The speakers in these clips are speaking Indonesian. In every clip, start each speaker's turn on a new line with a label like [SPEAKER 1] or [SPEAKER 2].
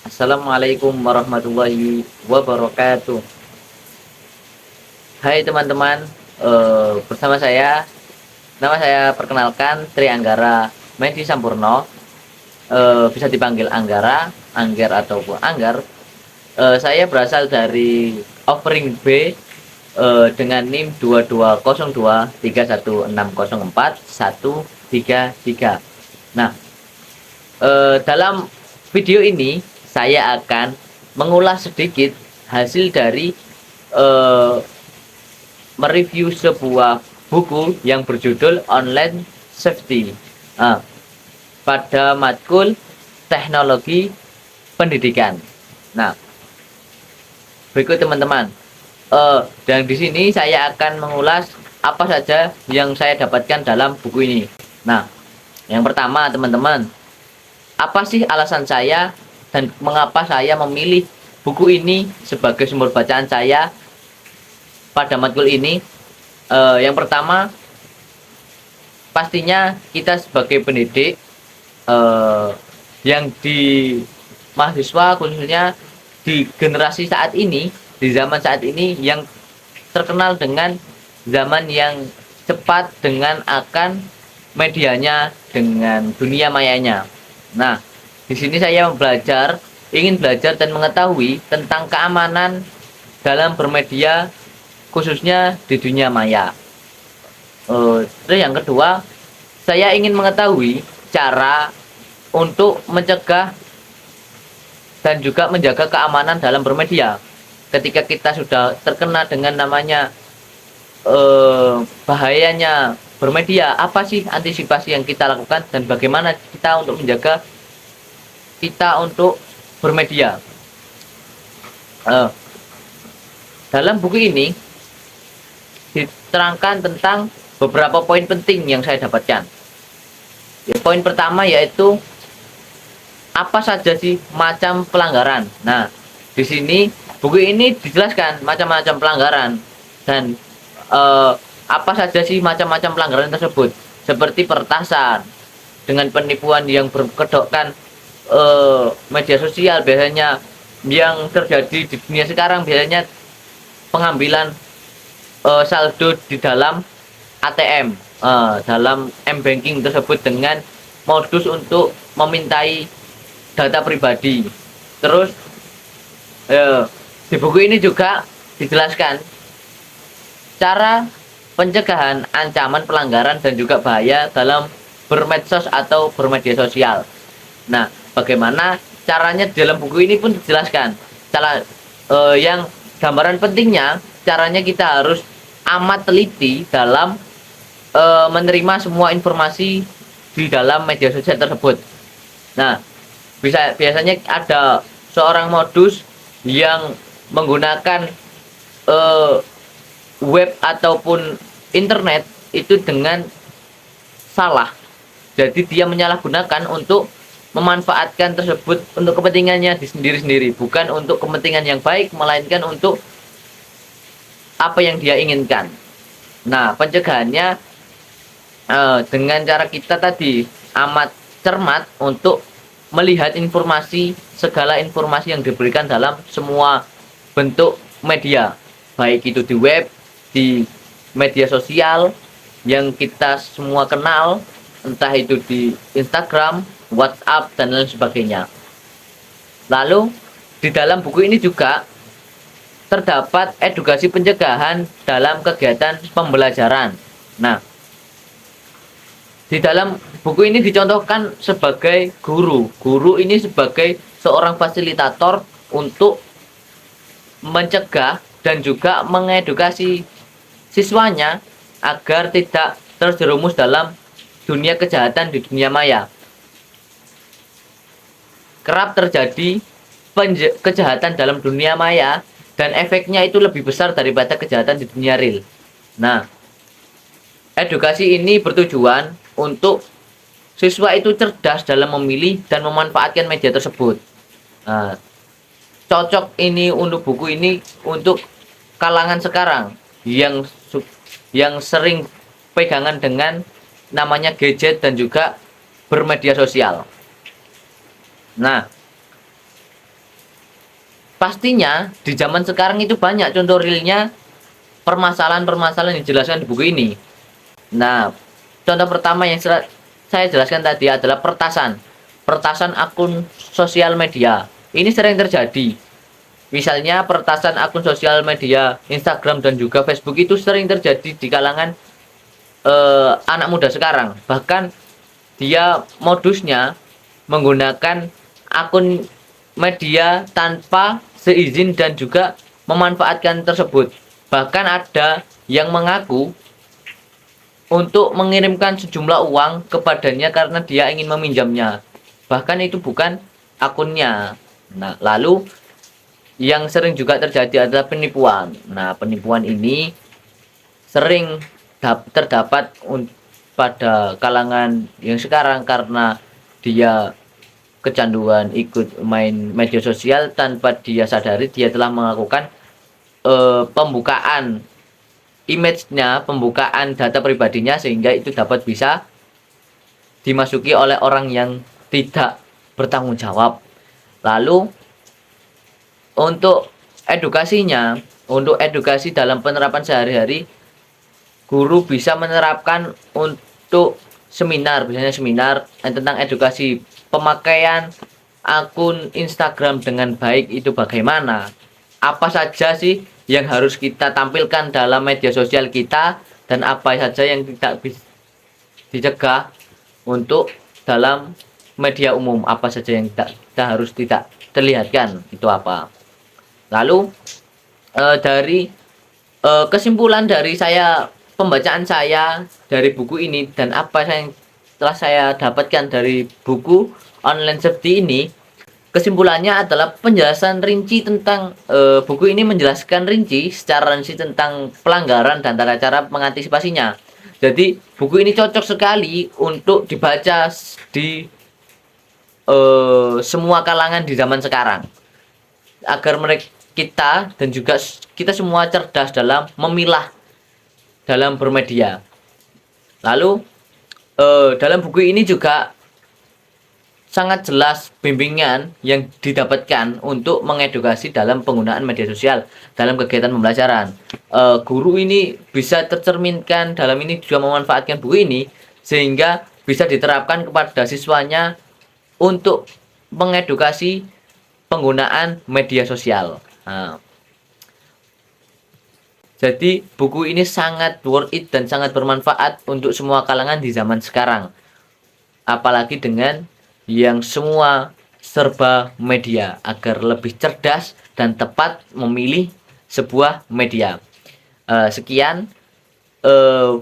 [SPEAKER 1] Assalamualaikum warahmatullahi wabarakatuh. Hai teman-teman, bersama saya, nama saya perkenalkan Tri Anggara Medi Sampurno, bisa dipanggil Anggara, Angger ataupun Anggar. Saya berasal dari Offering B dengan NIM 220231604133. Nah, dalam video ini saya akan mengulas sedikit hasil dari eh, mereview sebuah buku yang berjudul Online Safety ah, pada matkul teknologi pendidikan. Nah, berikut teman-teman, dan di sini saya akan mengulas apa saja yang saya dapatkan dalam buku ini. Nah, yang pertama teman-teman, apa sih alasan saya dan mengapa saya memilih buku ini sebagai sumber bacaan saya pada matkul ini? Yang pertama, pastinya kita sebagai pendidik yang di mahasiswa, khususnya di generasi saat ini, di zaman saat ini yang terkenal dengan zaman yang cepat dengan akan medianya, dengan dunia mayanya. Nah, di sini saya ingin belajar dan mengetahui tentang keamanan dalam bermedia, khususnya di dunia maya. Terus yang kedua, saya ingin mengetahui cara untuk mencegah dan juga menjaga keamanan dalam bermedia. Ketika kita sudah terkena dengan namanya bahayanya bermedia, apa sih antisipasi yang kita lakukan dan bagaimana kita untuk menjaga kita untuk bermedia. Dalam buku ini diterangkan tentang beberapa poin penting yang saya dapatkan. Ya, poin pertama yaitu apa saja sih macam pelanggaran. Nah, di sini buku ini dijelaskan macam-macam pelanggaran dan apa saja sih macam-macam pelanggaran tersebut, seperti peretasan dengan penipuan yang berkedokkan media sosial. Biasanya yang terjadi di dunia sekarang biasanya pengambilan saldo di dalam ATM, dalam M-banking tersebut dengan modus untuk memintai data pribadi. Terus di buku ini juga dijelaskan cara pencegahan ancaman pelanggaran dan juga bahaya dalam bermedsos atau bermedia sosial. Nah, bagaimana caranya di dalam buku ini pun dijelaskan. Cara yang gambaran pentingnya, caranya kita harus amat teliti dalam menerima semua informasi di dalam media sosial tersebut. Nah, biasanya ada seorang modus yang menggunakan web ataupun internet itu dengan salah. Jadi dia menyalahgunakan untuk memanfaatkan tersebut untuk kepentingannya di sendiri-sendiri, bukan untuk kepentingan yang baik, melainkan untuk apa yang dia inginkan. Nah, pencegahannya dengan cara kita tadi amat cermat untuk melihat segala informasi yang diberikan dalam semua bentuk media, baik itu di web, di media sosial yang kita semua kenal, entah itu di Instagram, WhatsApp, dan lain sebagainya. Lalu di dalam buku ini juga terdapat edukasi pencegahan dalam kegiatan pembelajaran. Nah, di dalam buku ini dicontohkan sebagai guru. Guru ini sebagai seorang fasilitator untuk mencegah dan juga mengedukasi siswanya agar tidak terjerumus dalam dunia kejahatan di dunia maya. Kerap terjadi kejahatan dalam dunia maya dan efeknya itu lebih besar daripada kejahatan di dunia real. Nah, edukasi ini bertujuan untuk siswa itu cerdas dalam memilih dan memanfaatkan media tersebut. Nah, cocok ini untuk buku ini untuk kalangan sekarang yang sering pegangan dengan namanya gadget dan juga bermedia sosial. Nah, pastinya di zaman sekarang itu banyak contoh realnya permasalahan-permasalahan yang dijelaskan di buku ini. Nah, contoh pertama yang saya jelaskan tadi adalah pertasan akun sosial media. Ini sering terjadi. Misalnya pertasan akun sosial media Instagram dan juga Facebook itu sering terjadi di kalangan anak muda sekarang. Bahkan dia modusnya menggunakan akun media tanpa seizin dan juga memanfaatkan tersebut. Bahkan ada yang mengaku untuk mengirimkan sejumlah uang kepadanya karena dia ingin meminjamnya. Bahkan itu bukan akunnya. Nah, lalu yang sering juga terjadi adalah penipuan. Nah, penipuan ini sering terdapat pada kalangan yang sekarang karena dia kecanduan ikut main media sosial tanpa dia sadari dia telah melakukan pembukaan image-nya, pembukaan data pribadinya sehingga itu dapat bisa dimasuki oleh orang yang tidak bertanggung jawab. Lalu untuk untuk edukasi dalam penerapan sehari-hari, guru bisa menerapkan untuk misalnya seminar tentang edukasi pemakaian akun Instagram dengan baik itu bagaimana. Apa saja sih yang harus kita tampilkan dalam media sosial kita dan apa saja yang tidak bisa dicegah untuk dalam media umum, apa saja yang kita harus tidak terlihatkan itu apa. Lalu dari kesimpulan dari pembacaan saya dari buku ini dan apa yang telah saya dapatkan dari buku online safety ini, kesimpulannya adalah penjelasan rinci tentang buku ini menjelaskan secara rinci tentang pelanggaran dan tata cara mengantisipasinya. Jadi buku ini cocok sekali untuk dibaca di semua kalangan di zaman sekarang agar kita dan juga kita semua cerdas dalam memilah dalam bermedia. Lalu dalam buku ini juga sangat jelas bimbingan yang didapatkan untuk mengedukasi dalam penggunaan media sosial dalam kegiatan pembelajaran. Guru ini bisa tercerminkan dalam ini juga memanfaatkan buku ini sehingga bisa diterapkan kepada siswanya untuk mengedukasi penggunaan media sosial. Nah, jadi buku ini sangat worth it dan sangat bermanfaat untuk semua kalangan di zaman sekarang. Apalagi dengan yang semua serba media agar lebih cerdas dan tepat memilih sebuah media. Sekian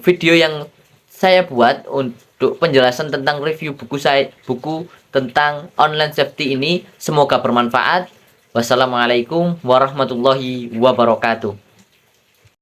[SPEAKER 1] video yang saya buat untuk penjelasan tentang review buku tentang online safety ini. Semoga bermanfaat. Wassalamualaikum warahmatullahi wabarakatuh.